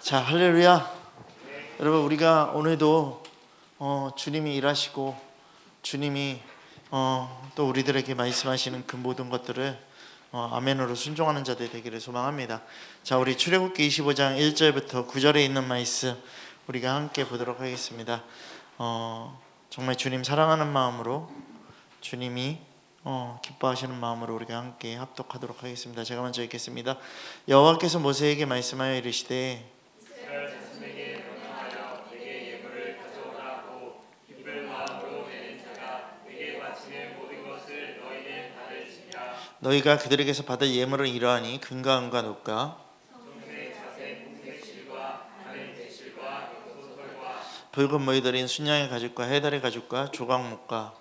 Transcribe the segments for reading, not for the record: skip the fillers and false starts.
자, 할렐루야. 여러분, 우리가 오늘도 주님이 일하시고 주님이 또 우리들에게 말씀하시는 그 모든 것들을 아멘으로 순종하는 자들 되기를 소망합니다. 자, 우리 출애굽기 25장 1절부터 9절에 있는 말씀 우리가 함께 보도록 하겠습니다. 정말 주님 사랑하는 마음으로, 주님이 기뻐하시는 마음으로 우리가 함께 합독하도록 하겠습니다. 제가 먼저 읽겠습니다. 여호와께서 모세에게 말씀하여 이르시되 이스라엘 자손에게 명령하여 내게 예물을 가져오라고 기쁜 마음으로 내는 자가 내게 바치는 모든 것을 너희는 받을지니라. 너희가 그들에게서 받을 예물은 이러하니 금과 은과 녹과 청색, 자색, 공색 실과 다른 대실과 염소털과 붉은 모이 들인 순양의 가죽과 해달의 가죽과 조각목과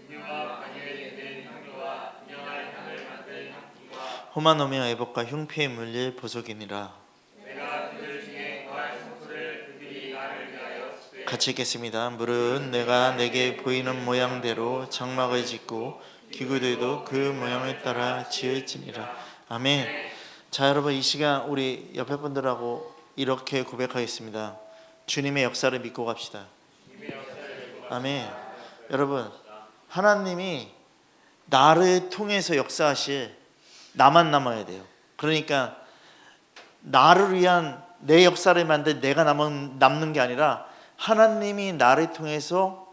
분유와 반유에 되는 향료와 분양할 향을 만든 향품과 호마노며 애복과 흉피에 물릴 보석이니라. 내가 그들 중에 거할 성소를 그들이 나를 위하여 짓되 같이 읽겠습니다. 물은 내가 내게 보이는 모양대로 장막을 짓고 기구들도 그 모양을 따라 지을지니라. 아멘. 자, 여러분, 이 시간 우리 옆에 분들하고 이렇게 고백하겠습니다. 주님의 역사를 믿고 갑시다. 아멘. 여러분, 하나님이 나를 통해서 역사하실 나만 남아야 돼요. 그러니까 나를 위한 내 역사를 만들 내가 남는 게 아니라 하나님이 나를 통해서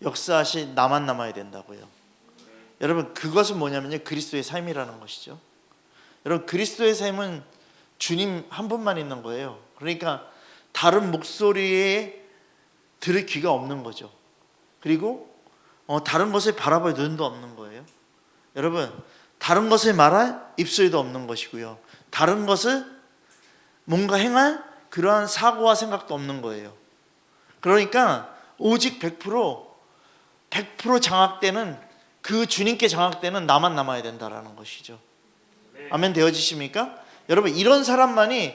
역사하실 나만 남아야 된다고요. 여러분, 그것은 뭐냐면요, 그리스도의 삶이라는 것이죠. 여러분, 그리스도의 삶은 주님 한 분만 있는 거예요. 그러니까 다른 목소리에 들을 귀가 없는 거죠. 그리고 다른 것을 바라볼 눈도 없는 거예요. 여러분, 다른 것을 말할 입술도 없는 것이고요, 다른 것을 뭔가 행할 그러한 사고와 생각도 없는 거예요. 그러니까 오직 100% 장악되는, 그 주님께 장악되는 나만 남아야 된다라는 것이죠. 아멘. 되어지십니까? 여러분, 이런 사람만이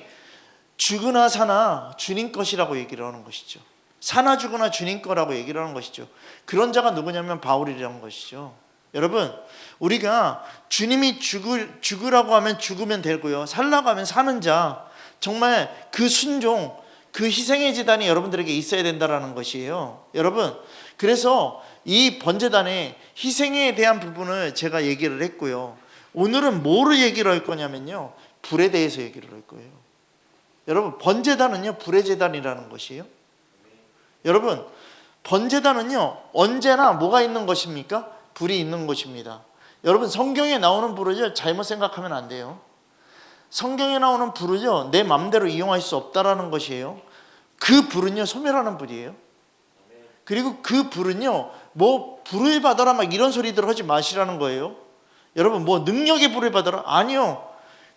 죽으나 사나 주님 것이라고 얘기를 하는 것이죠. 사나 죽으나 주님 거라고 얘기를 하는 것이죠. 그런 자가 누구냐면 바울이라는 것이죠. 여러분, 우리가 주님이 죽으라고 하면 죽으면 되고요, 살라고 하면 사는 자, 정말 그 순종, 그 희생의 제단이 여러분들에게 있어야 된다는 것이에요. 여러분, 그래서 이 번제단의 희생에 대한 부분을 제가 얘기를 했고요, 오늘은 뭐를 얘기를 할 거냐면요, 불에 대해서 얘기를 할 거예요. 여러분, 번제단은요 불의 제단이라는 것이에요. 여러분, 번제단은요 언제나 뭐가 있는 것입니까? 불이 있는 것입니다. 여러분, 성경에 나오는 불을요 잘못 생각하면 안 돼요. 성경에 나오는 불을요 내 마음대로 이용할 수 없다라는 것이에요. 그 불은요 소멸하는 불이에요. 그리고 그 불은요 뭐 불을 받아라 막 이런 소리들 하지 마시라는 거예요. 여러분, 뭐 능력의 불을 받아라, 아니요,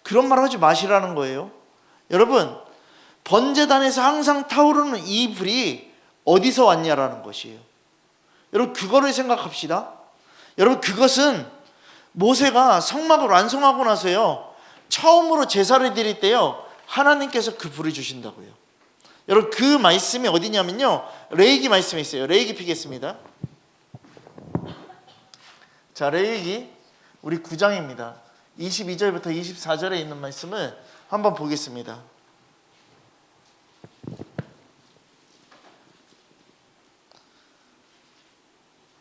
그런 말 하지 마시라는 거예요. 여러분, 번제단에서 항상 타오르는 이 불이 어디서 왔냐라는 것이에요. 여러분, 그거를 생각합시다. 여러분, 그것은 모세가 성막을 완성하고 나서요 처음으로 제사를 드릴 때요 하나님께서 그 불을 주신다고요. 여러분, 그 말씀이 어디냐면요 레위기 말씀에 있어요. 레위기 피겠습니다. 자, 레위기 우리 9장입니다 22절부터 24절에 있는 말씀을 한번 보겠습니다.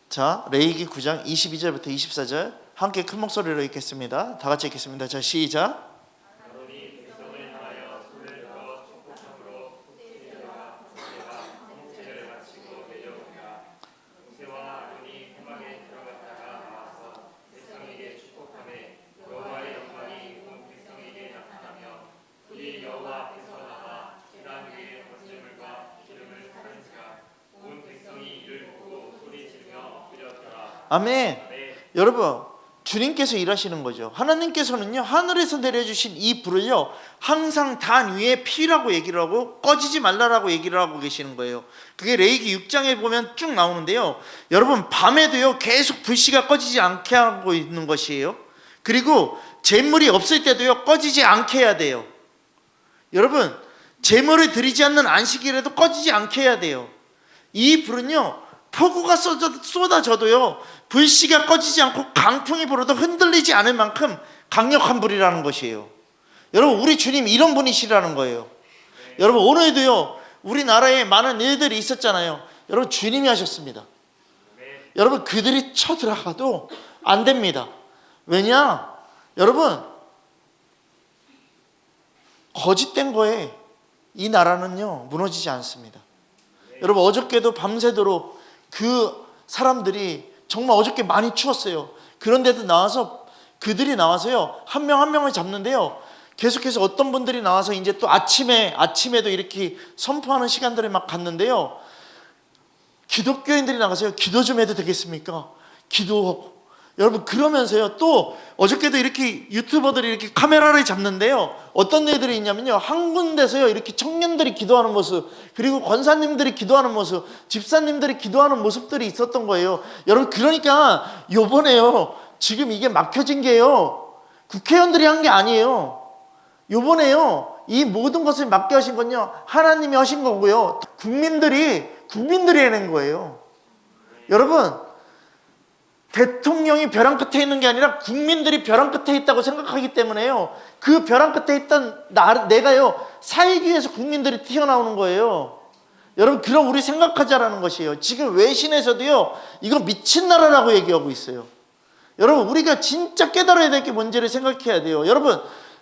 자, 레위기 9장 22절부터 24절 함께 큰 목소리로 읽겠습니다. 다 같이 읽겠습니다. 자, 시작. 아론이 백성을 향하여 손을 들어 축복함으로 모세와 형제를 마치고 내려오니라. 모세와 아론이 회막에 들어갔다가 나와서 백성에게 축복하매 여호와의 영광이 온 백성에게 나타나며 그들이 여호와 앞에서 나와 제단 위에 번제물과 기름을 타는지라. 온 백성이 이를 보고 소리 지르며 엎드렸더라. 아멘. 여러분, 주님께서 일하시는 거죠. 하나님께서는요 하늘에서 내려주신 이 불을요 항상 단 위에 피라고 얘기를 하고 꺼지지 말라라고 얘기를 하고 계시는 거예요. 그게 레위기 6장에 보면 쭉 나오는데요, 여러분, 밤에도요 계속 불씨가 꺼지지 않게 하고 있는 것이에요. 그리고 재물이 없을 때도요 꺼지지 않게 해야 돼요. 여러분, 재물을 드리지 않는 안식일에도 꺼지지 않게 해야 돼요. 이 불은요 폭우가 쏟아져도요 불씨가 꺼지지 않고 강풍이 불어도 흔들리지 않을 만큼 강력한 불이라는 것이에요. 여러분, 우리 주님 이런 분이시라는 거예요. 여러분 오늘도요 우리나라에 많은 일들이 있었잖아요. 여러분 주님이 하셨습니다. 여러분 그들이 쳐들어가도 안 됩니다. 왜냐? 여러분 거짓된 거에 이 나라는요 무너지지 않습니다. 여러분 어저께도 밤새도록 그 사람들이 정말 어저께 많이 추웠어요. 그런데도 나와서 그들이 나와서요 한 명 한 명을 잡는데요 계속해서 어떤 분들이 나와서 이제 또 아침에도 이렇게 선포하는 시간들을 막 갔는데요 기독교인들이 나가서요 기도 좀 해도 되겠습니까? 기도하고 여러분 그러면서요 또 어저께도 이렇게 유튜버들이 이렇게 카메라를 잡는데요 어떤 애들이 있냐면요 한 군데서요 이렇게 청년들이 기도하는 모습 그리고 권사님들이 기도하는 모습 집사님들이 기도하는 모습들이 있었던 거예요. 여러분 그러니까 요번에요 지금 이게 막혀진 게요 국회의원들이 한 게 아니에요. 요번에요 이 모든 것을 맡게 하신 건요 하나님이 하신 거고요 국민들이 해낸 거예요. 여러분 대통령이 벼랑 끝에 있는 게 아니라 국민들이 벼랑 끝에 있다고 생각하기 때문에요 그 벼랑 끝에 있던 내가요 살기 위해서 국민들이 튀어나오는 거예요. 여러분 그럼 우리 생각하자라는 것이에요. 지금 외신에서도요 이거 미친 나라라고 얘기하고 있어요. 여러분 우리가 진짜 깨달아야 될 게 뭔지를 생각해야 돼요. 여러분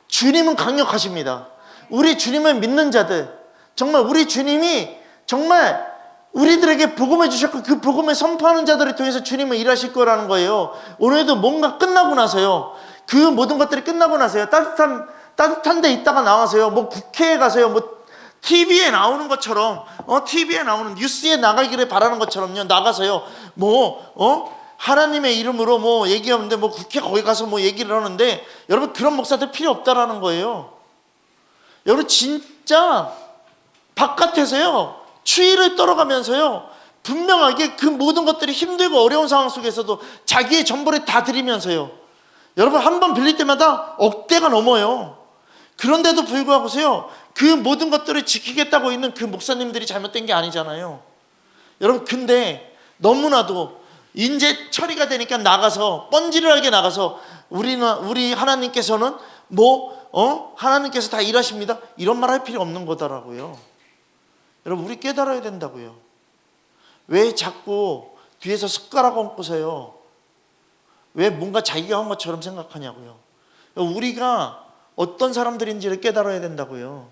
주님은 강력하십니다. 우리 주님을 믿는 자들 정말 우리 주님이 정말 우리들에게 복음을 주셨고 그 복음을 선포하는 자들을 통해서 주님은 일하실 거라는 거예요. 오늘도 뭔가 끝나고 나서요 그 모든 것들이 끝나고 나서요 따뜻한 데 있다가 나와서요 뭐 국회에 가서요 뭐 TV에 나오는 것처럼 TV에 나오는 뉴스에 나가기를 바라는 것처럼요 나가서요 하나님의 이름으로 뭐 얘기하는데 뭐 국회 거기 가서 뭐 얘기를 하는데 여러분 그런 목사들 필요 없다라는 거예요. 여러분 진짜 바깥에서요 추위를 떨어가면서요 분명하게 그 모든 것들이 힘들고 어려운 상황 속에서도 자기의 전부를 다 드리면서요 여러분 한 번 빌릴 때마다 억대가 넘어요. 그런데도 불구하고서요 그 모든 것들을 지키겠다고 있는 그 목사님들이 잘못된 게 아니잖아요. 여러분 근데 너무나도 이제 처리가 되니까 나가서 뻔질하게 나가서 우리 하나님께서는 하나님께서 다 일하십니다 이런 말 할 필요 없는 거다라고요. 여러분 우리 깨달아야 된다고요. 왜 자꾸 뒤에서 숟가락 얹고서요 왜 뭔가 자기가 한 것처럼 생각하냐고요. 우리가 어떤 사람들인지를 깨달아야 된다고요.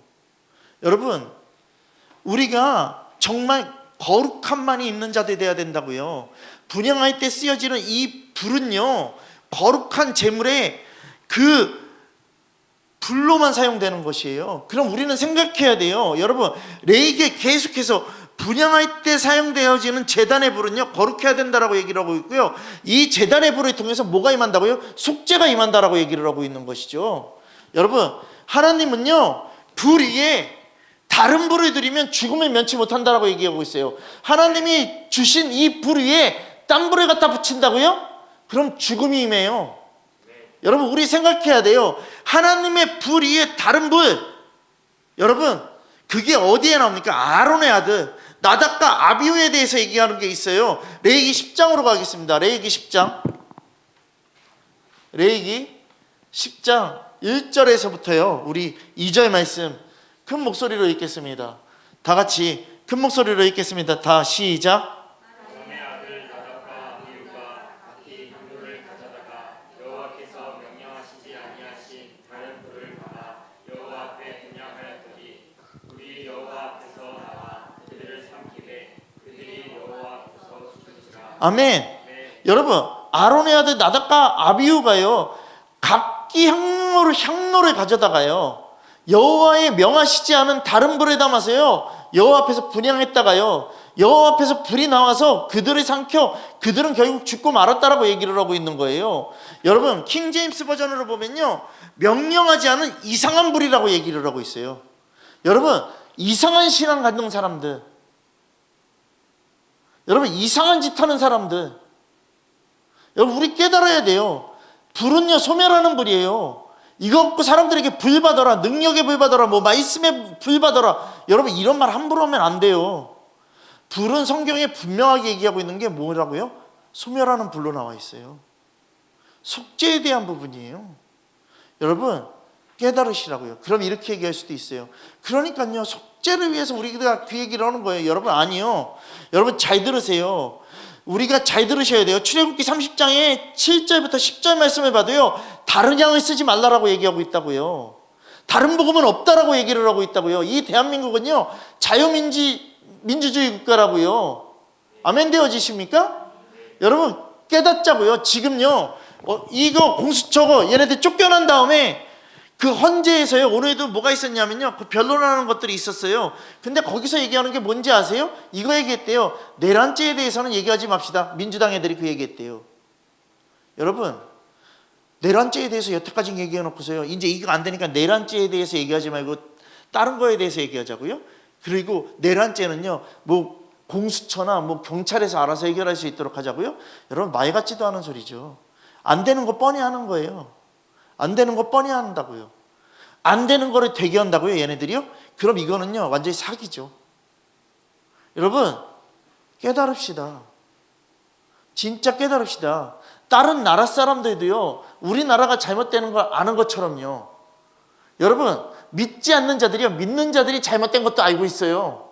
여러분 우리가 정말 거룩함만이 있는 자들이 돼야 된다고요. 분향할 때 쓰여지는 이 불은요 거룩한 제물에 그 불로만 사용되는 것이에요. 그럼 우리는 생각해야 돼요. 여러분 레이기에 계속해서 분향할 때 사용되어지는 제단의 불은요 거룩해야 된다라고 얘기를 하고 있고요 이 제단의 불을 통해서 뭐가 임한다고요? 속죄가 임한다라고 얘기를 하고 있는 것이죠. 여러분 하나님은요 불 위에 다른 불을 들이면 죽음을 면치 못한다라고 얘기하고 있어요. 하나님이 주신 이 불 위에 딴 불을 갖다 붙인다고요? 그럼 죽음이 임해요. 여러분 우리 생각해야 돼요. 하나님의 불 위에 다른 불 여러분 그게 어디에 나옵니까? 아론의 아들 나답과 아비후에 대해서 얘기하는 게 있어요. 레위기 10장으로 가겠습니다. 레위기 10장 1절에서부터요 우리 2절 말씀 큰 목소리로 읽겠습니다. 다 같이 큰 목소리로 읽겠습니다. 다 시작. 아론의 아들 나답과 아비후가 각기 향로를 가져다가 여호와께서 명령하시지 아니하신 다른 불을 받아 여호와 앞에 분향하였더니 불이 여호와 앞에서 나와 그들을 삼키되 그들이 여호와 앞에서 죽은지라. 아멘. 네. 여러분 아론의 아들 나답과 아비후가요 각기 향로를 가져다가요 여호와의 명하시지 않은 다른 불에 담아서요 여호와 앞에서 분향했다가요 여호와 앞에서 불이 나와서 그들을 삼켜 그들은 결국 죽고 말았다라고 얘기를 하고 있는 거예요. 여러분 킹 제임스 버전으로 보면요 명령하지 않은 이상한 불이라고 얘기를 하고 있어요. 여러분 이상한 신앙 갖는 사람들 여러분 이상한 짓 하는 사람들 여러분 우리 깨달아야 돼요. 불은요 소멸하는 불이에요. 이거 없고 사람들에게 불 받아라 능력에 불 받아라 뭐 말씀에 불 받아라 여러분 이런 말 함부로 하면 안 돼요. 불은 성경에 분명하게 얘기하고 있는 게 뭐라고요? 소멸하는 불로 나와 있어요. 속죄에 대한 부분이에요. 여러분 깨달으시라고요. 그럼 이렇게 얘기할 수도 있어요. 그러니까요 속죄를 위해서 우리가 그 얘기를 하는 거예요. 여러분 아니요. 여러분 잘 들으세요. 우리가 잘 들으셔야 돼요. 출애굽기 30장에 7절부터 10절 말씀을 봐도요, 다른 양을 쓰지 말라라고 얘기하고 있다고요. 다른 복음은 없다라고 얘기를 하고 있다고요. 이 대한민국은요 민주주의 국가라고요. 아멘 되어지십니까? 여러분 깨닫자고요. 지금요 이거 공수처고 얘네들 쫓겨난 다음에 그 헌재에서요, 오늘도 뭐가 있었냐면요, 그 변론하는 것들이 있었어요. 근데 거기서 얘기하는 게 뭔지 아세요? 이거 얘기했대요. 내란죄에 대해서는 얘기하지 맙시다. 민주당 애들이 그 얘기했대요. 여러분 내란죄에 대해서 여태까지 얘기해놓고서요, 이제 이거 안 되니까 내란죄에 대해서 얘기하지 말고 다른 거에 대해서 얘기하자고요. 그리고 내란죄는요 뭐 공수처나 뭐 경찰에서 알아서 해결할 수 있도록 하자고요. 여러분 말 같지도 않은 소리죠. 안 되는 거 뻔히 하는 거예요. 안 되는 거 뻔히 한다고요. 안 되는 거를 되게 한다고요, 얘네들이요? 그럼 이거는요 완전히 사기죠. 여러분 깨달읍시다. 진짜 깨달읍시다. 다른 나라 사람들도요 우리나라가 잘못되는 걸 아는 것처럼요, 여러분 믿지 않는 자들이요 믿는 자들이 잘못된 것도 알고 있어요.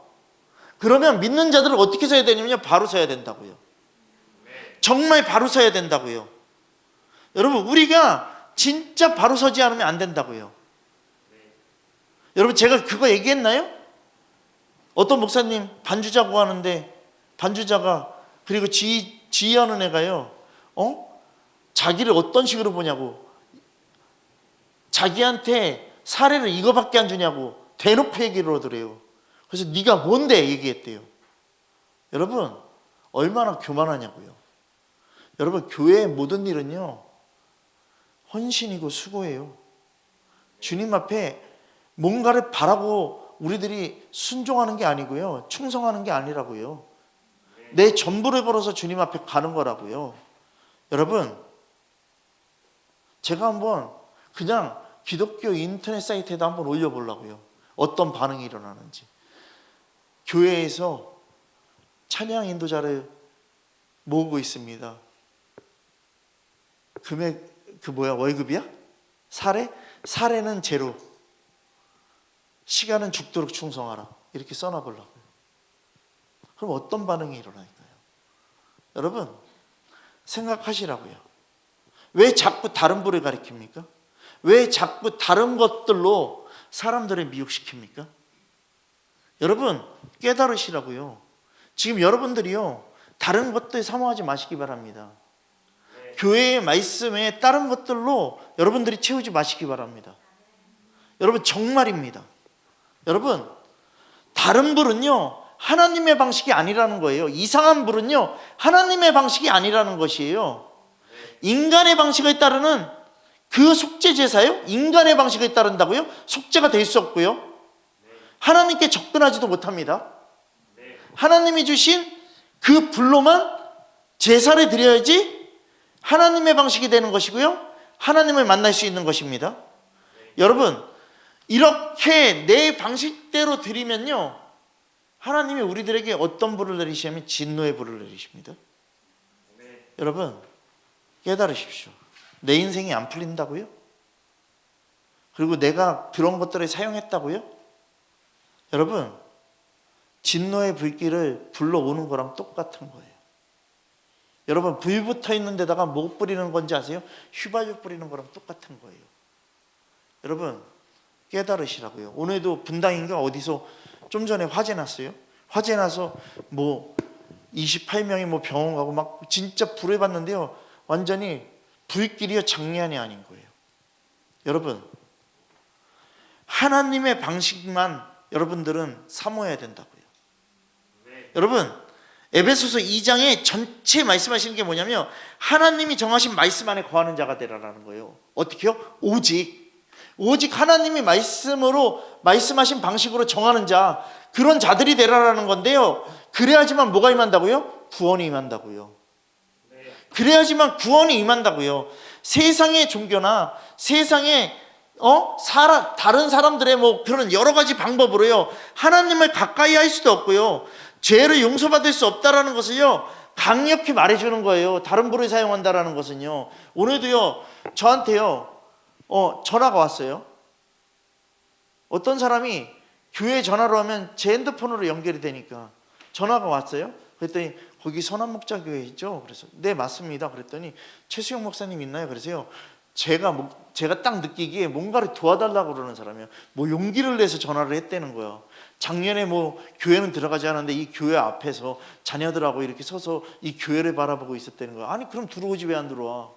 그러면 믿는 자들을 어떻게 서야 되냐면요, 바로 서야 된다고요. 정말 바로 서야 된다고요. 여러분 우리가 진짜 바로 서지 않으면 안 된다고요. 여러분 제가 그거 얘기했나요? 어떤 목사님 반주자고 하는데, 반주자가 그리고 지휘하는 애가요 자기를 어떤 식으로 보냐고, 자기한테 사례를 이거밖에 안 주냐고 대놓고 얘기를 하더래요. 그래서 네가 뭔데 얘기했대요. 여러분 얼마나 교만하냐고요. 여러분 교회의 모든 일은요 헌신이고 수고예요. 주님 앞에 뭔가를 바라고 우리들이 순종하는 게 아니고요, 충성하는 게 아니라고요. 내 전부를 걸어서 주님 앞에 가는 거라고요. 여러분 제가 한번 그냥 기독교 인터넷 사이트에다 한번 올려보려고요. 어떤 반응이 일어나는지. 교회에서 찬양 인도자를 모으고 있습니다. 금액 월급이야? 사례는 제로, 시간은 죽도록 충성하라, 이렇게 써놔보려고요. 그럼 어떤 반응이 일어날까요? 여러분 생각하시라고요. 왜 자꾸 다른 부를 가리킵니까? 왜 자꾸 다른 것들로 사람들을 미혹시킵니까? 여러분 깨달으시라고요. 지금 여러분들이요 다른 것들 사모하지 마시기 바랍니다. 교회의 말씀에 다른 것들로 여러분들이 채우지 마시기 바랍니다. 여러분 정말입니다. 여러분 다른 불은요 하나님의 방식이 아니라는 거예요. 이상한 불은요 하나님의 방식이 아니라는 것이에요. 인간의 방식을 따르는 그 속죄 제사요, 인간의 방식을 따른다고요? 속죄가 될 수 없고요, 하나님께 접근하지도 못합니다. 하나님이 주신 그 불로만 제사를 드려야지 하나님의 방식이 되는 것이고요, 하나님을 만날 수 있는 것입니다. 여러분 이렇게 내 방식대로 드리면요 하나님이 우리들에게 어떤 불을 내리시냐면 진노의 불을 내리십니다. 여러분 깨달으십시오. 내 인생이 안 풀린다고요? 그리고 내가 그런 것들을 사용했다고요? 여러분 진노의 불길을 불러오는 거랑 똑같은 거예요. 여러분 불 붙어 있는 데다가 뭐 뿌리는 건지 아세요? 휘발유 뿌리는 거랑 똑같은 거예요. 여러분 깨달으시라고요. 오늘도 분당인가 어디서 좀 전에 화재 났어요. 화재 나서 뭐 28명이 뭐 병원 가고 막 진짜 불을 봤는데요 완전히 불길이요 장난이 아닌 거예요. 여러분 하나님의 방식만 여러분들은 사모해야 된다고요. 여러분 에베소서 2장에 전체 말씀하시는 게 뭐냐면 하나님이 정하신 말씀 안에 거하는 자가 되라라는 거예요. 어떻게요? 오직 하나님이 말씀하신 방식으로 정하는 자, 그런 자들이 되라라는 건데요, 그래야지만 뭐가 임한다고요? 구원이 임한다고요. 그래야지만 구원이 임한다고요. 세상의 종교나 세상의 다른 사람들의 뭐 그런 여러 가지 방법으로요 하나님을 가까이 할 수도 없고요 죄를 용서받을 수 없다라는 것을요 강력히 말해주는 거예요. 다른 불을 사용한다라는 것은요. 오늘도요 저한테요 전화가 왔어요. 어떤 사람이 교회 전화로 하면 제 핸드폰으로 연결이 되니까 전화가 왔어요. 그랬더니 거기 선한목자교회 있죠? 그래서 네 맞습니다. 그랬더니 최수영 목사님 있나요? 그래서요. 제가 딱 느끼기에 뭔가를 도와달라고 그러는 사람이에요. 뭐 용기를 내서 전화를 했다는 거야. 작년에 뭐 교회는 들어가지 않았는데 이 교회 앞에서 자녀들하고 이렇게 서서 이 교회를 바라보고 있었다는 거야. 아니 그럼 들어오지 왜 안 들어와?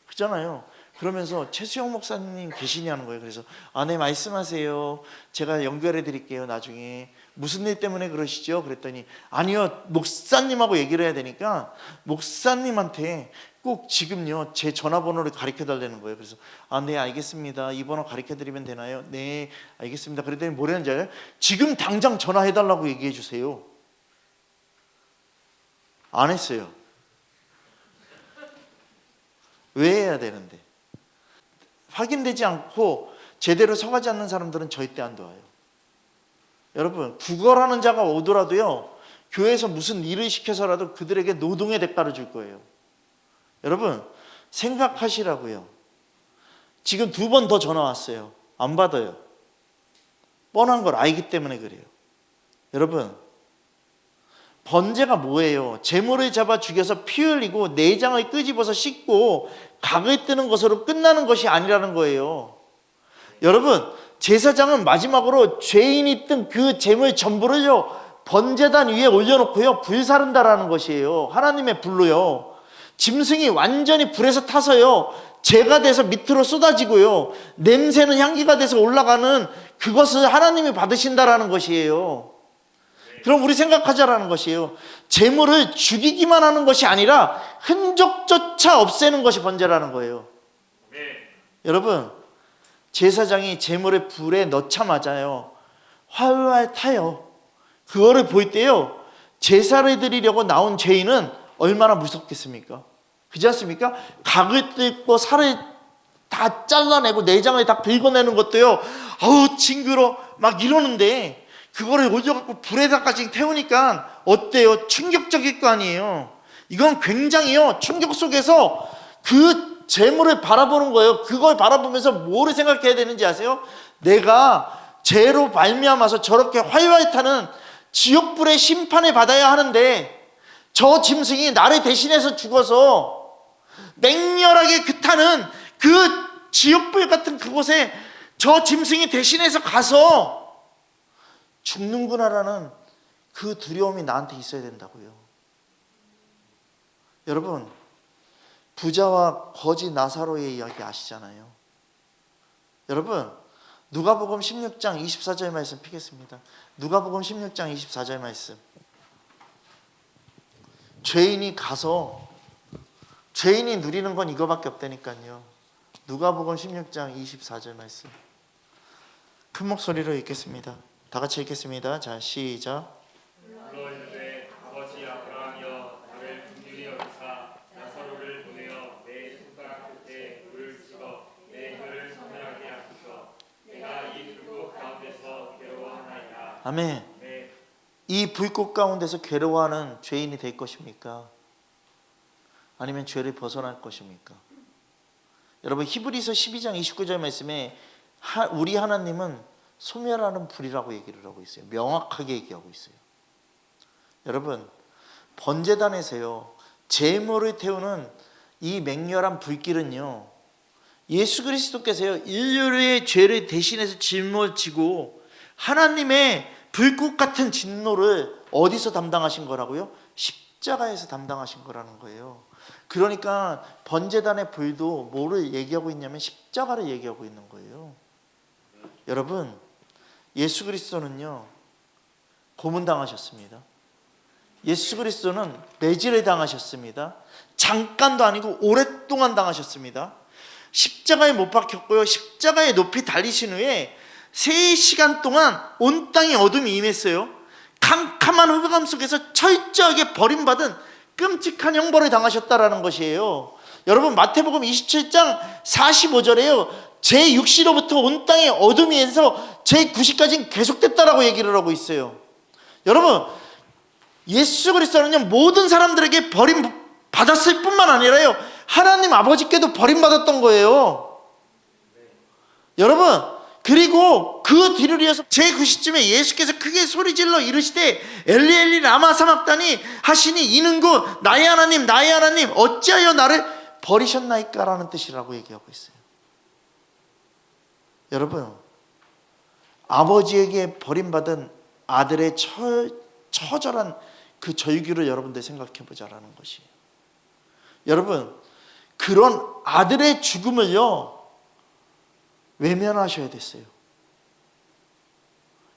그잖아요. 그러면서 최수영 목사님 계시냐는 거예요. 그래서 네 말씀하세요. 제가 연결해 드릴게요. 나중에 무슨 일 때문에 그러시죠? 그랬더니 아니요 목사님하고 얘기를 해야 되니까 목사님한테 꼭 지금요 제 전화번호를 가르쳐 달라는 거예요. 그래서 네 알겠습니다. 이 번호 가르쳐 드리면 되나요? 네 알겠습니다. 그랬더니 뭐라는지 알아요? 지금 당장 전화해 달라고 얘기해 주세요. 안 했어요. 왜 해야 되는데? 확인되지 않고 제대로 서가지 않는 사람들은 절대 안 도와요. 여러분 구걸하는 자가 오더라도요 교회에서 무슨 일을 시켜서라도 그들에게 노동의 대가를 줄 거예요. 여러분 생각하시라고요. 지금 2번 더 전화 왔어요. 안 받아요. 뻔한 걸 알기 때문에 그래요. 여러분 번제가 뭐예요? 재물을 잡아 죽여서 피 흘리고 내장을 끄집어서 씻고 각을 뜨는 것으로 끝나는 것이 아니라는 거예요. 여러분 제사장은 마지막으로 죄인이 뜬 그 재물 전부를요 번제단 위에 올려놓고요 불사른다라는 것이에요. 하나님의 불로요. 짐승이 완전히 불에서 타서요 재가 돼서 밑으로 쏟아지고요 냄새는 향기가 돼서 올라가는 그것을 하나님이 받으신다라는 것이에요. 그럼 우리 생각하자라는 것이에요. 재물을 죽이기만 하는 것이 아니라 흔적조차 없애는 것이 번제라는 거예요. 여러분 제사장이 재물을 불에 넣자마자요 활활 타요. 그거를 볼 때요 제사를 드리려고 나온 죄인은 얼마나 무섭겠습니까? 그렇지 않습니까? 각을 뜯고 살을 다 잘라내고 내장을 다 긁어내는 것도요 아우 징그러 막 이러는데 그거를 올려갖고 불에다까지 태우니까 어때요? 충격적일 거 아니에요. 이건 굉장히요 충격 속에서 그 재물을 바라보는 거예요. 그걸 바라보면서 뭐를 생각해야 되는지 아세요? 내가 죄로 말미암아서 저렇게 활활 타는 지옥불의 심판을 받아야 하는데 저 짐승이 나를 대신해서 죽어서 맹렬하게 타는 그 지옥불 같은 그곳에 저 짐승이 대신해서 가서 죽는구나라는 그 두려움이 나한테 있어야 된다고요. 여러분 부자와 거지 나사로의 이야기 아시잖아요. 여러분 누가복음 16장 24절 말씀 피겠습니다. 누가복음 16장 24절 말씀. 죄인이 가서 죄인이 누리는 건 이거밖에 없다니까요. 누가복음 16장 24절 말씀. 큰 목소리로 읽겠습니다. 다 같이 읽겠습니다. 자 시작. 물러 이르되 아버지 아브라함이여 나를 긍휼히 여기사 나사로를 보내어 내 손가락 끝에 물을 찍어 내 혀를 서늘하게 하소서. 내가 이 불꽃 가운데서 괴로워하나이다. 아멘. 네. 이 불꽃 가운데서 괴로워하는 죄인이 될 것입니까? 아니면 죄를 벗어날 것입니까? 여러분 히브리서 12장 29절 말씀에 우리 하나님은 소멸하는 불이라고 얘기를 하고 있어요. 명확하게 얘기하고 있어요. 여러분 번제단에서요 제물을 태우는 이 맹렬한 불길은요 예수 그리스도께서요 인류의 죄를 대신해서 짊어지고 하나님의 불꽃 같은 진노를 어디서 담당하신 거라고요? 십자가에서 담당하신 거라는 거예요. 그러니까 번제단의 불도 뭐를 얘기하고 있냐면 십자가를 얘기하고 있는 거예요. 여러분 예수 그리스도는요 고문당하셨습니다. 예수 그리스도는 매질을 당하셨습니다. 잠깐도 아니고 오랫동안 당하셨습니다. 십자가에 못 박혔고요 십자가에 높이 달리신 후에 3시간 동안 온 땅에 어둠이 임했어요. 캄캄한 흑암 속에서 철저하게 버림받은 끔찍한 형벌을 당하셨다라는 것이에요. 여러분 마태복음 27장 45절에요 제6시로부터 온 땅에 어둠이 해서 제9시까지는 계속됐다라고 얘기를 하고 있어요. 여러분 예수 그리스도는요 모든 사람들에게 버림받았을 뿐만 아니라요 하나님 아버지께도 버림받았던 거예요. 여러분 그리고 그 뒤를 이어서 제9시쯤에 예수께서 크게 소리질러 이르시되 엘리 엘리 라마 사막다니 하시니 이는 곧 나의 하나님 나의 하나님 어찌하여 나를 버리셨나이까 라는 뜻이라고 얘기하고 있어요. 여러분, 아버지에게 버림받은 아들의 처절한 그 절규를 여러분들 생각해 보자라는 것이에요. 여러분, 그런 아들의 죽음을요 외면하셔야 됐어요.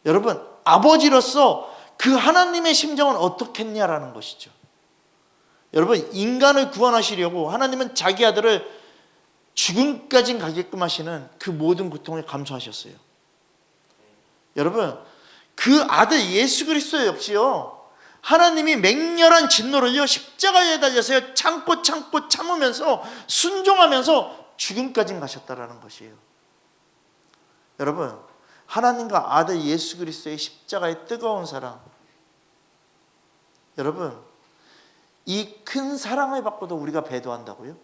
여러분, 아버지로서 그 하나님의 심정은 어떻겠냐라는 것이죠. 여러분, 인간을 구원하시려고 하나님은 자기 아들을 죽음까지 가게끔 하시는 그 모든 고통을 감수하셨어요. 여러분, 그 아들 예수 그리스도 역시요 하나님이 맹렬한 진노를요 십자가에 달려서요 참고 참으면서 순종하면서 죽음까지 가셨다라는 것이에요. 여러분, 하나님과 아들 예수 그리스도의 십자가의 뜨거운 사랑, 여러분, 이 큰 사랑을 받고도 우리가 배도한다고요?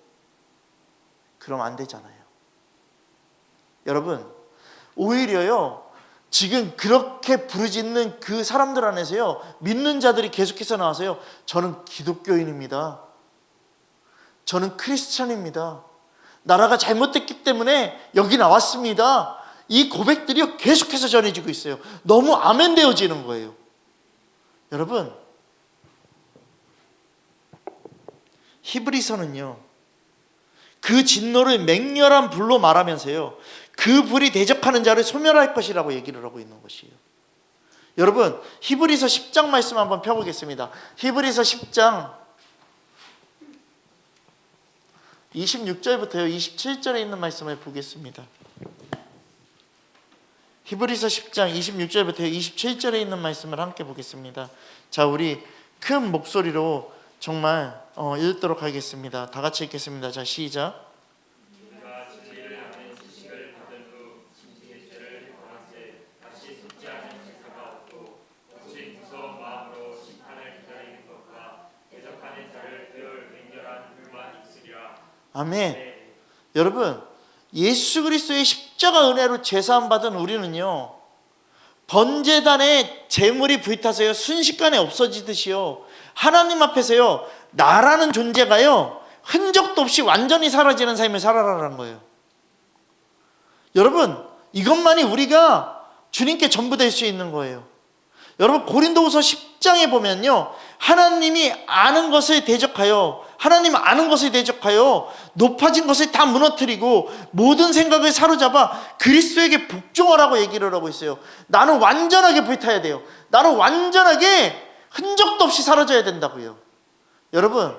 그럼 안 되잖아요. 여러분, 오히려요 지금 그렇게 부르짖는 그 사람들 안에서요 믿는 자들이 계속해서 나와서요 저는 기독교인입니다, 저는 크리스찬입니다, 나라가 잘못됐기 때문에 여기 나왔습니다, 이 고백들이 계속해서 전해지고 있어요. 너무 아멘 되어지는 거예요. 여러분, 히브리서는요 그 진노를 맹렬한 불로 말하면서요 그 불이 대적하는 자를 소멸할 것이라고 얘기를 하고 있는 것이에요. 여러분, 히브리서 10장 말씀 한번 펴보겠습니다. 히브리서 10장 26절부터요 27절에 있는 말씀을 보겠습니다. 히브리서 10장 26절부터 27절에 있는 말씀을 함께 보겠습니다. 자, 우리 큰 목소리로 정말 읽도록 하겠습니다. 다 같이 읽겠습니다. 자, 시작. 우리가 진리를 아는 지식을 받은 후 짐승의 죄를 범한새 다시 속죄하는 제사가 없고 오직 무서운 마음으로 심판을 기다리는 것과 대적하는 자를 배울 맹렬한 불만 있으리라. 아멘. 네. 여러분, 예수 그리스도의 십자가 은혜로 제사함 받은 우리는요 번제단의 제물이 불타서요 순식간에 없어지듯이요 하나님 앞에서요 나라는 존재가요 흔적도 없이 완전히 사라지는 삶을 살아라는 거예요. 여러분, 이것만이 우리가 주님께 전부 될 수 있는 거예요. 여러분, 고린도후서 10장에 보면요 하나님이 아는 것을 대적하여 하나님 아는 것을 대적하여 높아진 것을 다 무너뜨리고 모든 생각을 사로잡아 그리스도에게 복종하라고 얘기를 하고 있어요. 나는 완전하게 불타야 돼요. 나는 완전하게 흔적도 없이 사라져야 된다고요. 여러분,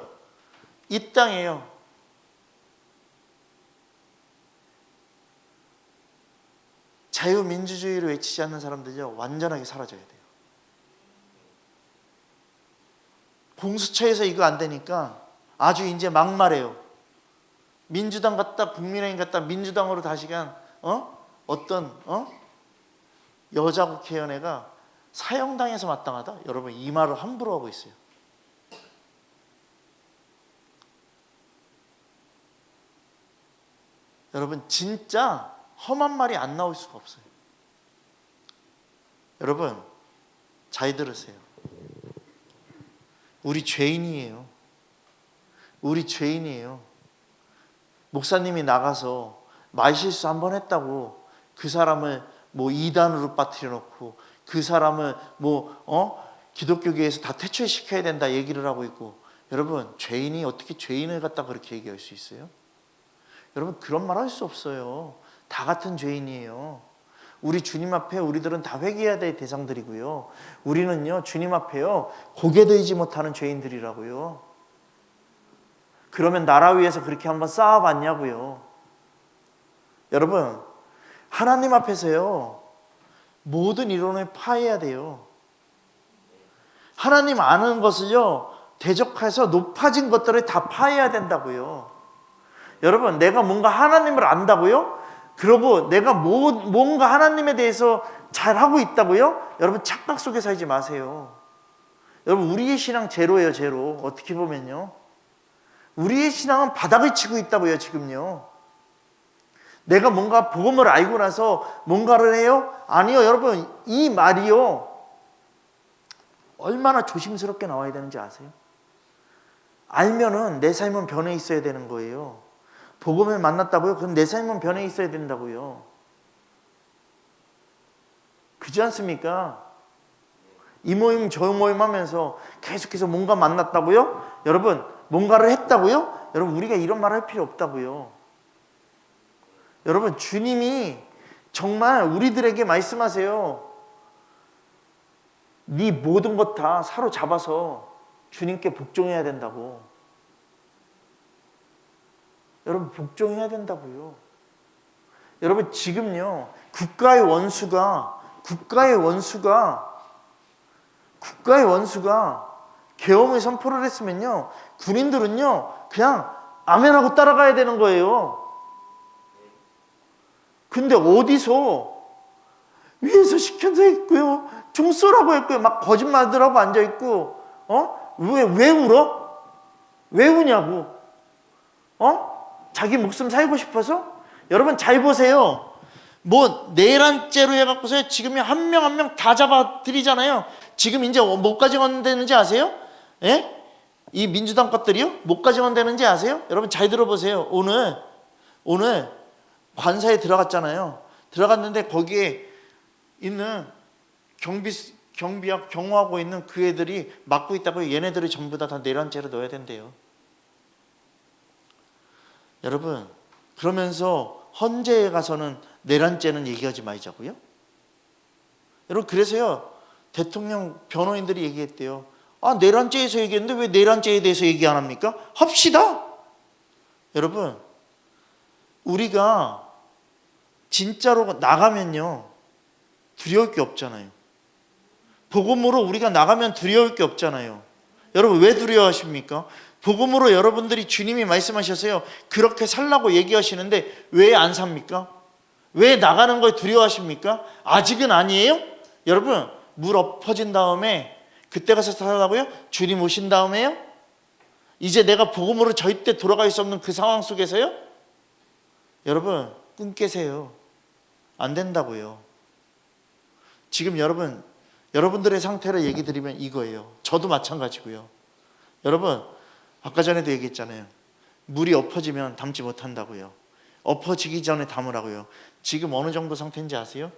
이 땅에요 자유민주주의를 외치지 않는 사람들요 완전하게 사라져야 돼요. 공수처에서 이거 안 되니까 아주 이제 막말해요. 민주당 갔다 국민의힘 갔다 민주당으로 다시 간 어떤 여자 국회의원회가 사형당해서 마땅하다. 여러분, 이 말을 함부로 하고 있어요. 여러분, 진짜 험한 말이 안 나올 수가 없어요. 여러분, 잘 들으세요. 우리 죄인이에요. 우리 죄인이에요. 목사님이 나가서 말실수 한번 했다고 그 사람을 뭐 이단으로 빠뜨려 놓고 그 사람을 기독교계에서 다 퇴출시켜야 된다 얘기를 하고 있고, 여러분, 죄인이 어떻게 죄인을 갖다 그렇게 얘기할 수 있어요? 여러분, 그런 말 할 수 없어요. 다 같은 죄인이에요. 우리 주님 앞에 우리들은 다 회개해야 될 대상들이고요. 우리는요 주님 앞에요 고개 들지 못하는 죄인들이라고요. 그러면 나라 위에서 그렇게 한번 쌓아봤냐고요. 여러분, 하나님 앞에서요 모든 이론을 파해야 돼요. 하나님 아는 것을요 대적해서 높아진 것들을 다 파해야 된다고요. 여러분, 내가 뭔가 하나님을 안다고요? 그러고 내가 뭔가 하나님에 대해서 잘하고 있다고요? 여러분, 착각 속에 살지 마세요. 여러분, 우리의 신앙 제로예요. 제로. 어떻게 보면요 우리의 신앙은 바닥을 치고 있다고요. 지금요 내가 뭔가 복음을 알고 나서 뭔가를 해요? 아니요. 여러분, 이 말이요, 얼마나 조심스럽게 나와야 되는지 아세요? 알면은 내 삶은 변해 있어야 되는 거예요. 복음을 만났다고요? 그럼 내 삶은 변해 있어야 된다고요. 그렇지 않습니까? 이 모임 저 모임 하면서 계속해서 뭔가 만났다고요? 여러분, 뭔가를 했다고요? 여러분, 우리가 이런 말 할 필요 없다고요. 여러분, 주님이 정말 우리들에게 말씀하세요. 네 모든 것 다 사로잡아서 주님께 복종해야 된다고. 여러분, 복종해야 된다고요. 여러분, 지금요, 국가의 원수가 계엄을 선포를 했으면요, 군인들은요 그냥 아멘하고 따라가야 되는 거예요. 근데 어디서 위에서 시켜서 있고요, 총 쏘라고 했고요, 막 거짓말들하고 앉아있고, 왜 울어? 왜 우냐고? 자기 목숨 살고 싶어서? 여러분, 잘 보세요. 뭐 내란죄로 해갖고서 지금 한 명 한 명 다 잡아들이잖아요. 지금 이제 뭐까지 건되는지 아세요? 예? 이 민주당 것들이요? 뭐까지 건되는지 아세요? 여러분, 잘 들어보세요. 오늘 관사에 들어갔잖아요. 들어갔는데 거기에 있는 경호하고 있는 그 애들이 막고 있다고. 얘네들이 전부 다 내란죄로 넣어야 된대요. 여러분, 그러면서 헌재에 가서는 내란죄는 얘기하지 말자고요? 여러분, 그래서요, 대통령 변호인들이 얘기했대요. 내란죄에서 얘기했는데 왜 내란죄에 대해서 얘기 안 합니까? 합시다. 여러분, 우리가 진짜로 나가면요, 두려울 게 없잖아요. 복음으로 우리가 나가면 두려울 게 없잖아요. 여러분, 왜 두려워하십니까? 복음으로 여러분들이 주님이 말씀하셨어요. 그렇게 살라고 얘기하시는데 왜 안 삽니까? 왜 나가는 걸 두려워하십니까? 아직은 아니에요? 여러분, 물 엎어진 다음에 그때 가서 살라고요? 주님 오신 다음에요? 이제 내가 복음으로 절대 돌아갈 수 없는 그 상황 속에서요? 여러분, 꿈 깨세요. 안 된다고요. 지금 여러분들의 상태를 얘기 드리면 이거예요. 저도 마찬가지고요. 여러분, 아까 전에도 얘기했잖아요. 물이 엎어지면 담지 못한다고요. 엎어지기 전에 담으라고요. 지금 어느 정도 상태인지 아세요?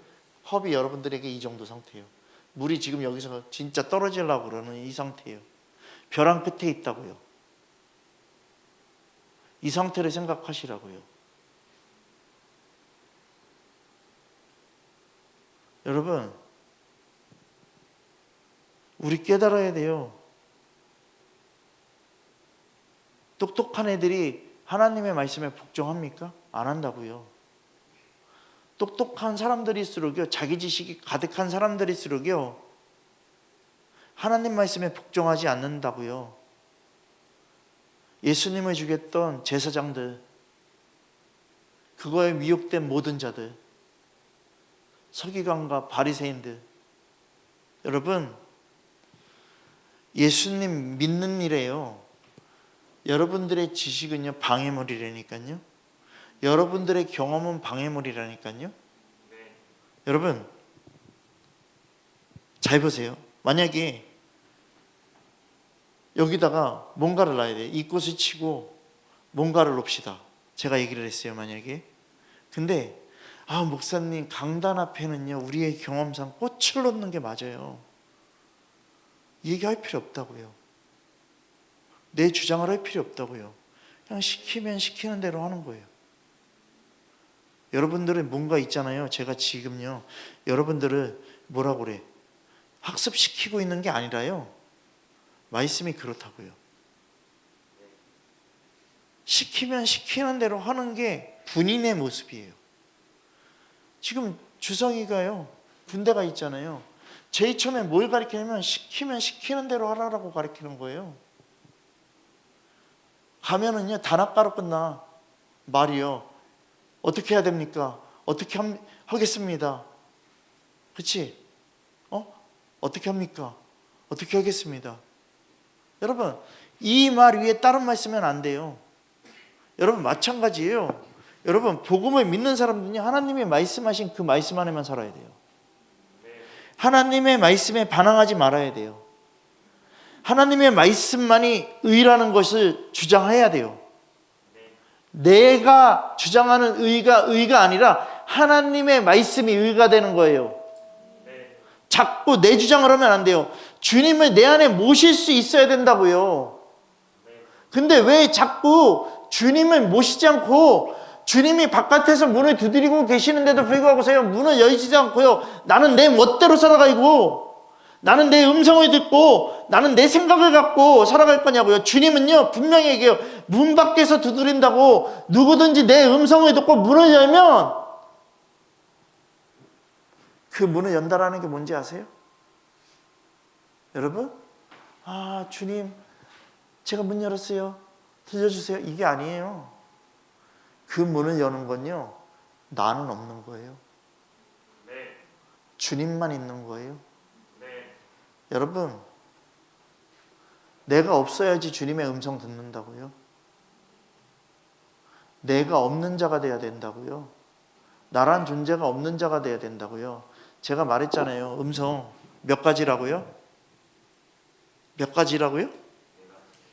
컵이 여러분들에게 이 정도 상태예요. 물이 지금 여기서 진짜 떨어지려고 그러는 이 상태예요. 벼랑 끝에 있다고요. 이 상태를 생각하시라고요. 여러분, 우리 깨달아야 돼요. 똑똑한 애들이 하나님의 말씀에 복종합니까? 안 한다고요. 똑똑한 사람들일수록요, 자기 지식이 가득한 사람들일수록요, 하나님 말씀에 복종하지 않는다고요. 예수님을 죽였던 제사장들, 그거에 미혹된 모든 자들, 서기관과 바리새인들, 여러분, 예수님 믿는 일에요, 여러분들의 지식은요 방해물이라니까요. 여러분들의 경험은 방해물이라니까요. 네. 여러분, 잘 보세요. 만약에 여기다가 뭔가를 놔야 돼요. 이 꽃을 치고 뭔가를 놓읍시다. 제가 얘기를 했어요. 만약에. 근데 목사님, 강단 앞에는요 우리의 경험상 꽃을 놓는 게 맞아요. 얘기할 필요 없다고요. 내 주장을 할 필요 없다고요. 그냥 시키면 시키는 대로 하는 거예요. 여러분들은 뭔가 있잖아요. 제가 지금요 여러분들을 뭐라고 그래, 학습시키고 있는 게 아니라요, 말씀이 그렇다고요. 시키면 시키는 대로 하는 게 군인의 모습이에요. 지금 주성이가요 군대가 있잖아요. 제일 처음에 뭘 가르치냐면 시키면 시키는 대로 하라고 가르치는 거예요. 가면은요 단아까로 끝나. 말이요, 어떻게 해야 됩니까? 어떻게 하겠습니다. 그렇지? 어떻게 합니까? 어떻게 하겠습니다. 여러분, 이 말 위에 다른 말 쓰면 안 돼요. 여러분, 마찬가지예요. 여러분, 복음을 믿는 사람들은요, 하나님의 말씀하신 그 말씀 안에만 살아야 돼요. 하나님의 말씀에 반항하지 말아야 돼요. 하나님의 말씀만이 의라는 것을 주장해야 돼요. 내가 주장하는 의가 아니라 하나님의 말씀이 의가 되는 거예요. 자꾸 내 주장을 하면 안 돼요. 주님을 내 안에 모실 수 있어야 된다고요. 근데 왜 자꾸 주님을 모시지 않고 주님이 바깥에서 문을 두드리고 계시는데도 불구하고서요, 문을 열지 않고요, 나는 내 멋대로 살아가고 나는 내 음성을 듣고 나는 내 생각을 갖고 살아갈 거냐고요. 주님은요, 분명히 얘기해요. 문 밖에서 두드린다고 누구든지 내 음성을 듣고 문을 열면 그 문을 연다라는 게 뭔지 아세요? 여러분? 아, 주님, 제가 문 열었어요. 들려주세요. 이게 아니에요. 그 문을 여는 건요, 나는 없는 거예요. 주님만 있는 거예요. 여러분, 내가 없어야지 주님의 음성 듣는다고요. 내가 없는 자가 돼야 된다고요. 나란 존재가 없는 자가 돼야 된다고요. 제가 말했잖아요. 음성 몇 가지라고요? 몇 가지라고요?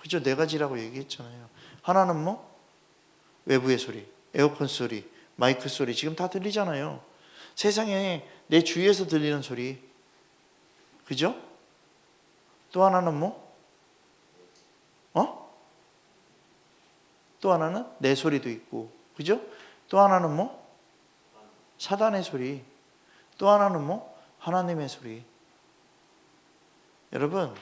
그죠? 네 가지라고 얘기했잖아요. 하나는 뭐? 외부의 소리, 에어컨 소리, 마이크 소리, 지금 다 들리잖아요. 세상에 내 주위에서 들리는 소리, 그죠? 또 하나는 뭐? 또 하나는 내 소리도 있고, 그죠? 또 하나는 뭐? 사단의 소리. 또 하나는 뭐? 하나님의 소리. 여러분,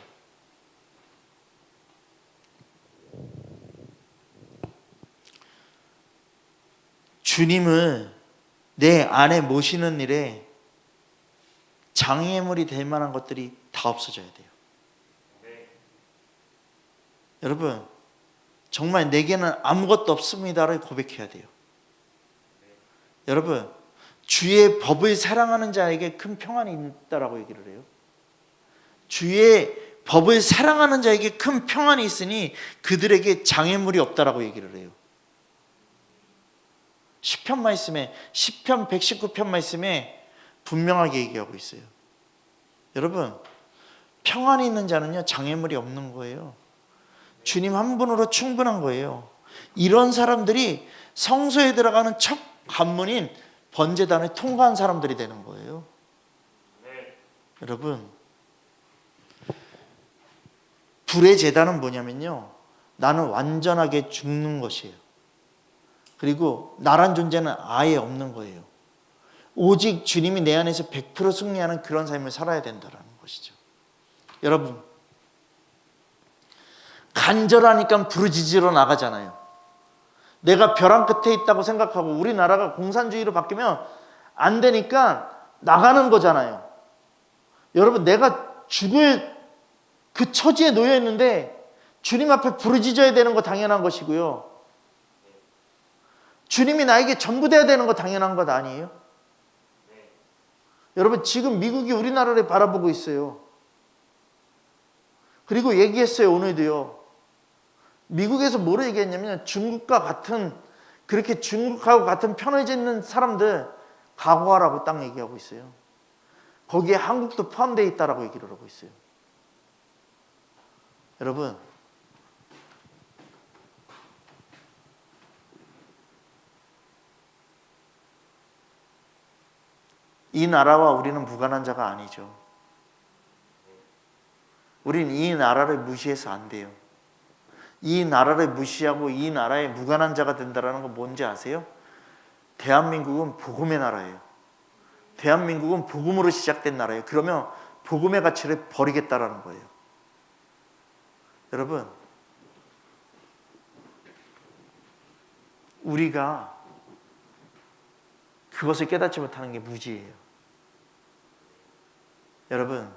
주님을 내 안에 모시는 일에 장애물이 될 만한 것들이 다 없어져야 돼요. 여러분, 정말 내게는 아무것도 없습니다를 고백해야 돼요. 여러분, 주의 법을 사랑하는 자에게 큰 평안이 있다라고 얘기를 해요. 주의 법을 사랑하는 자에게 큰 평안이 있으니 그들에게 장애물이 없다라고 얘기를 해요. 시편 말씀에, 시편 119편 말씀에 분명하게 얘기하고 있어요. 여러분, 평안이 있는 자는요, 장애물이 없는 거예요. 주님 한 분으로 충분한 거예요. 이런 사람들이 성소에 들어가는 첫 관문인 번제단을 통과한 사람들이 되는 거예요. 여러분, 불의 제단은 뭐냐면요, 나는 완전하게 죽는 것이에요. 그리고 나란 존재는 아예 없는 거예요. 오직 주님이 내 안에서 100% 승리하는 그런 삶을 살아야 된다는 것이죠. 여러분, 간절하니까 부르짖으러 나가잖아요. 내가 벼랑 끝에 있다고 생각하고 우리나라가 공산주의로 바뀌면 안 되니까 나가는 거잖아요. 여러분, 내가 죽을 그 처지에 놓여 있는데 주님 앞에 부르짖어야 되는 거 당연한 것이고요. 주님이 나에게 전부 돼야 되는 거 당연한 것 아니에요? 여러분, 지금 미국이 우리나라를 바라보고 있어요. 그리고 얘기했어요, 오늘도요. 미국에서 뭐를 얘기했냐면, 중국과 같은, 그렇게 중국하고 같은 편을 짓는 사람들 각오하라고 딱 얘기하고 있어요. 거기에 한국도 포함되어 있다라고 얘기를 하고 있어요. 여러분, 이 나라와 우리는 무관한 자가 아니죠. 우린 이 나라를 무시해서 안 돼요. 이 나라를 무시하고 이 나라에 무관한 자가 된다는 건 뭔지 아세요? 대한민국은 복음의 나라예요. 대한민국은 복음으로 시작된 나라예요. 그러면 복음의 가치를 버리겠다라는 거예요. 여러분, 우리가 그것을 깨닫지 못하는 게 무지예요. 여러분,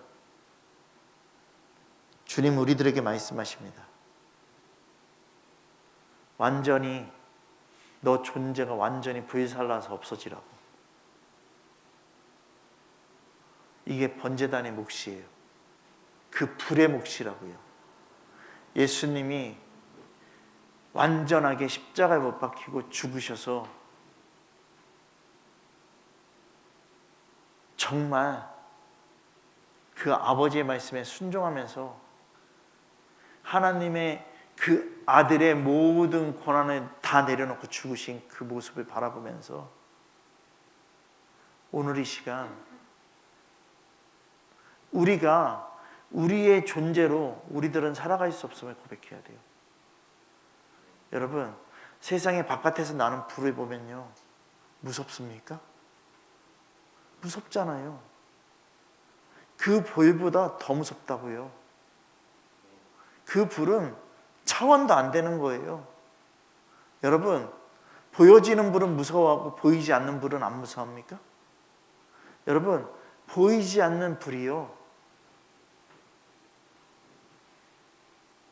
주님 우리들에게 말씀하십니다. 완전히 너 존재가 완전히 불살라서 없어지라고. 이게 번제단의 몫이에요. 그 불의 몫이라고요. 예수님이 완전하게 십자가에 못 박히고 죽으셔서 정말 그 아버지의 말씀에 순종하면서 하나님의 그 아들의 모든 권한을 다 내려놓고 죽으신 그 모습을 바라보면서 오늘 이 시간 우리가 우리의 존재로 우리들은 살아갈 수 없음을 고백해야 돼요. 여러분, 세상의 바깥에서 나는 불을 보면요, 무섭습니까? 무섭잖아요. 그 불보다 더 무섭다고요. 그 불은 차원도 안 되는 거예요. 여러분, 보여지는 불은 무서워하고 보이지 않는 불은 안 무서워합니까? 여러분, 보이지 않는 불이요,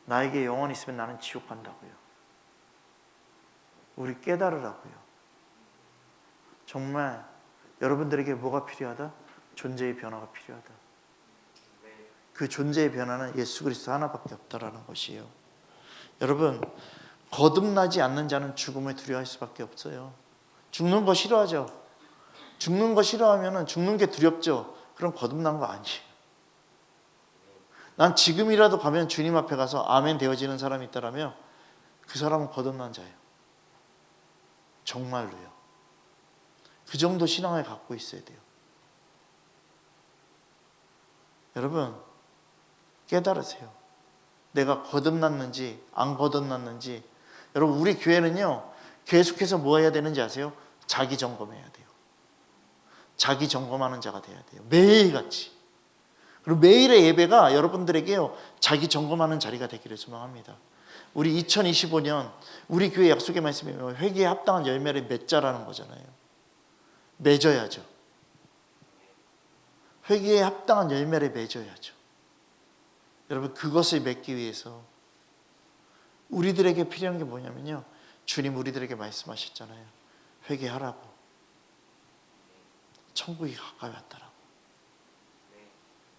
나에게 영원히 있으면 나는 지옥 간다고요. 우리 깨달으라고요. 정말 여러분들에게 뭐가 필요하다? 존재의 변화가 필요하다. 그 존재의 변화는 예수 그리스도 하나밖에 없다라는 것이에요. 여러분, 거듭나지 않는 자는 죽음을 두려워할 수밖에 없어요. 죽는 거 싫어하죠. 죽는 거 싫어하면 죽는 게 두렵죠. 그럼 거듭난 거 아니에요. 난 지금이라도 가면 주님 앞에 가서 아멘 되어지는 사람이 있다라면 그 사람은 거듭난 자예요. 정말로요. 그 정도 신앙을 갖고 있어야 돼요. 여러분, 깨달으세요. 내가 거듭났는지 안 거듭났는지. 여러분, 우리 교회는요, 계속해서 뭐 해야 되는지 아세요? 자기 점검해야 돼요. 자기 점검하는 자가 돼야 돼요. 매일같이. 그리고 매일의 예배가 여러분들에게요, 자기 점검하는 자리가 되기를 소망합니다. 우리 2025년 우리 교회 약속의 말씀이 회개에 합당한 열매를 맺자라는 거잖아요. 맺어야죠. 회개에 합당한 열매를 맺어야죠. 여러분, 그것을 맺기 위해서 우리들에게 필요한 게 뭐냐면요, 주님 우리들에게 말씀하셨잖아요. 회개하라고. 천국이 가까이 왔다라고.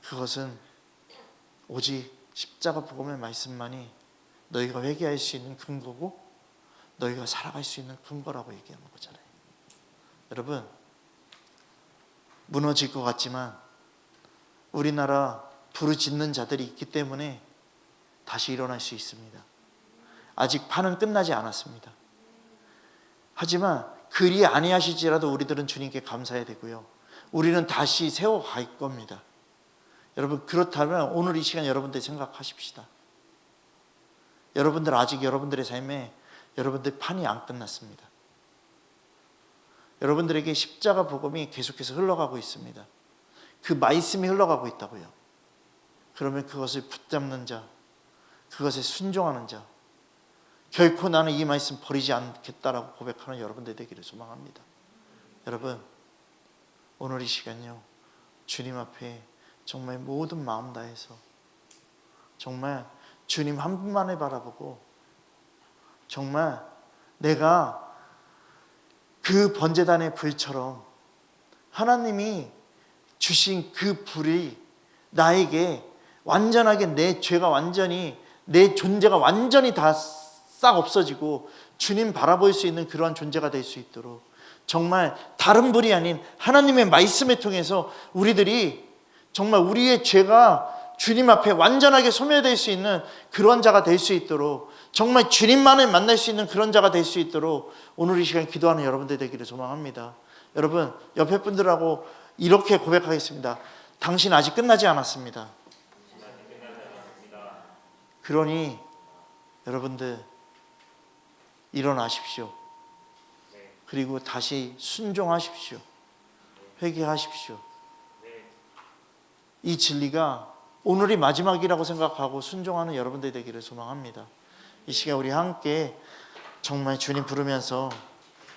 그것은 오직 십자가 복음의 말씀만이 너희가 회개할 수 있는 근거고 너희가 살아갈 수 있는 근거라고 얘기하는 거잖아요. 여러분, 무너질 것 같지만 우리나라 부르짖는 자들이 있기 때문에 다시 일어날 수 있습니다. 아직 판은 끝나지 않았습니다. 하지만 그리 아니하실지라도 우리들은 주님께 감사해야 되고요, 우리는 다시 세워갈 겁니다. 여러분, 그렇다면 오늘 이 시간 여러분들 생각하십시다. 여러분들 아직 여러분들의 삶에 여러분들 판이 안 끝났습니다. 여러분들에게 십자가 복음이 계속해서 흘러가고 있습니다. 그 말씀이 흘러가고 있다고요. 그러면 그것을 붙잡는 자, 그것에 순종하는 자, 결코 나는 이 말씀 버리지 않겠다라고 고백하는 여러분들 되기를 소망합니다. 여러분, 오늘 이 시간요, 주님 앞에 정말 모든 마음 다해서 정말 주님 한 분만을 바라보고, 정말 내가 그 번제단의 불처럼 하나님이 주신 그 불이 나에게 완전하게 내 죄가 완전히, 내 존재가 완전히 다 싹 없어지고 주님 바라볼 수 있는 그러한 존재가 될 수 있도록, 정말 다른 불이 아닌 하나님의 말씀을 통해서 우리들이 정말 우리의 죄가 주님 앞에 완전하게 소멸될 수 있는 그런 자가 될 수 있도록, 정말 주님만을 만날 수 있는 그런 자가 될 수 있도록 오늘 이 시간 기도하는 여러분들 되기를 소망합니다. 여러분, 옆에 분들하고 이렇게 고백하겠습니다. 당신 아직 끝나지 않았습니다. 그러니 여러분들 일어나십시오. 그리고 다시 순종하십시오. 회개하십시오. 이 진리가 오늘이 마지막이라고 생각하고 순종하는 여러분들 되기를 소망합니다. 이 시간 우리 함께 정말 주님 부르면서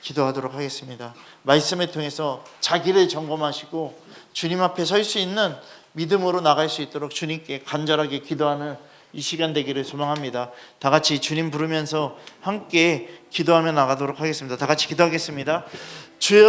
기도하도록 하겠습니다. 말씀을 통해서 자기를 점검하시고 주님 앞에 설 수 있는 믿음으로 나갈 수 있도록 주님께 간절하게 기도하는 이 시간 되기를 소망합니다. 다 같이 주님 부르면서 함께 기도하며 나가도록 하겠습니다. 다 같이 기도하겠습니다. 주여,